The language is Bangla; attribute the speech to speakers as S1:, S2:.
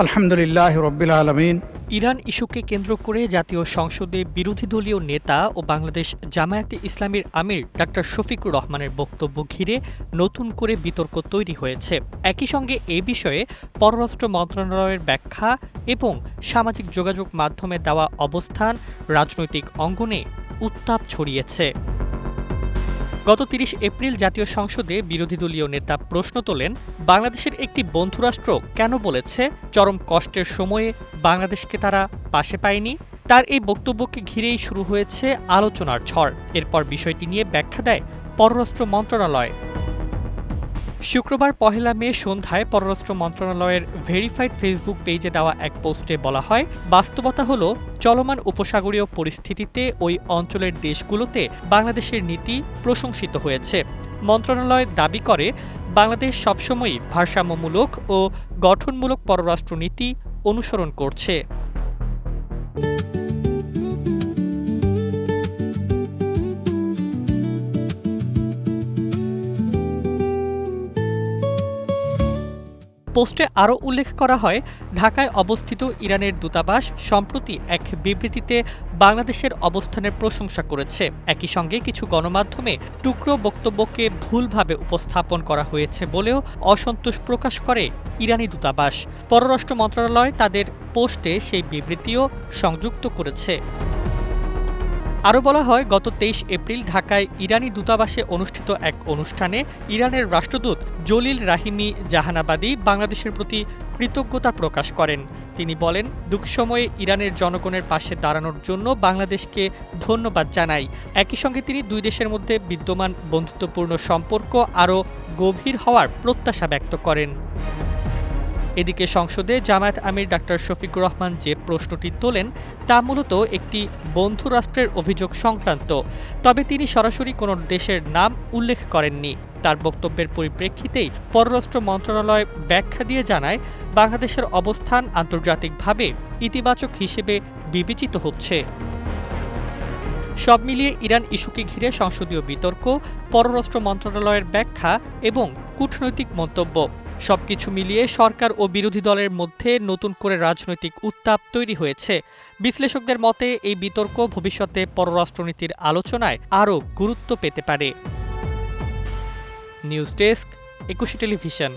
S1: আলহামদুলিল্লাহ রব্বিল আলামিন।
S2: ইরান ইস্যুকে কেন্দ্র করে জাতীয় সংসদে বিরোধী দলীয় নেতা ও বাংলাদেশ জামায়াতে ইসলামীর আমির ডাক্তার শফিকুর রহমানের বক্তব্য ঘিরে নতুন করে বিতর্ক তৈরি হয়েছে। একই সঙ্গে এ বিষয়ে পররাষ্ট্র মন্ত্রণালয়ের ব্যাখ্যা এবং সামাজিক যোগাযোগ মাধ্যমে দেওয়া অবস্থান রাজনৈতিক অঙ্গনে উত্তাপ ছড়িয়েছে। গত ৩০ এপ্রিল জাতীয় সংসদে বিরোধী দলীয় নেতা প্রশ্ন তোলেন, বাংলাদেশের একটি বন্ধুরাষ্ট্র কেন বলেছে চরম কষ্টের সময়ে বাংলাদেশকে তারা পাশে পায়নি। তার এই বক্তব্যকে ঘিরেই শুরু হয়েছে আলোচনার ঝড়। এরপর বিষয়টি নিয়ে ব্যাখ্যা দেয় পররাষ্ট্র মন্ত্রণালয়। শুক্রবার ১ মে সন্ধ্যায় পররাষ্ট্র মন্ত্রণালয়ের ভেরিফাইড ফেসবুক পেজে দেওয়া এক পোস্টে বলা হয়, বাস্তবতা হলো চলমান উপসাগরীয় পরিস্থিতিতে ওই অঞ্চলের দেশগুলোতে বাংলাদেশের নীতি প্রশংসিত হয়েছে। মন্ত্রণালয় দাবি করে, বাংলাদেশ সবসময়ই ভারসাম্যমূলক ও গঠনমূলক পররাষ্ট্র নীতি অনুসরণ করছে। পোস্টে আরও উল্লেখ করা হয়, ঢাকায় অবস্থিত ইরানের দূতাবাস সম্প্রতি এক বিবৃতিতে বাংলাদেশের অবস্থানের প্রশংসা করেছে। একই সঙ্গে কিছু গণমাধ্যমে টুকরো বক্তব্যকে ভুলভাবে উপস্থাপন করা হয়েছে বলেও অসন্তোষ প্রকাশ করে ইরানি দূতাবাস। পররাষ্ট্র মন্ত্রণালয় তাদের পোস্টে সেই বিবৃতিও সংযুক্ত করেছে। আরও বলা হয়, গত ২৩ এপ্রিল ঢাকায় ইরানি দূতাবাসে অনুষ্ঠিত এক অনুষ্ঠানে ইরানের রাষ্ট্রদূত জলিল রাহিমি জাহানাবাদী বাংলাদেশের প্রতি কৃতজ্ঞতা প্রকাশ করেন। তিনি বলেন, দুঃসময়ে ইরানের জনগণের পাশে দাঁড়ানোর জন্য বাংলাদেশকে ধন্যবাদ জানাই। একই সঙ্গে তিনি দুই দেশের মধ্যে বিদ্যমান বন্ধুত্বপূর্ণ সম্পর্ক আরও গভীর হওয়ার প্রত্যাশা ব্যক্ত করেন। এদিকে সংসদে জামায়াত আমির ডাক্তার শফিকুর রহমান যে প্রশ্নটি তোলেন তা মূলত একটি বন্ধু রাষ্ট্রের অভিযোগ সংক্রান্ত, তবে তিনি সরাসরি কোনো দেশের নাম উল্লেখ করেননি। তার বক্তব্যের পরিপ্রেক্ষিতেই পররাষ্ট্র মন্ত্রণালয় ব্যাখ্যা দিয়ে জানায়, বাংলাদেশের অবস্থান আন্তর্জাতিকভাবে ইতিবাচক হিসেবে বিবেচিত হচ্ছে। সব মিলিয়ে ইরান ইস্যুকে ঘিরে সংসদীয় বিতর্ক, পররাষ্ট্র মন্ত্রণালয়ের ব্যাখ্যা এবং কূটনৈতিক মন্তব্য সবকিছু মিলিয়ে সরকার ও বিরোধী দলের মধ্যে নতুন করে রাজনৈতিক উত্তাপ তৈরি হয়েছে। বিশ্লেষকদের মতে এই বিতর্ক ভবিষ্যতে পররাষ্ট্রনীতির আলোচনায় আরও গুরুত্ব পেতে পারে। News desk, ২১ television.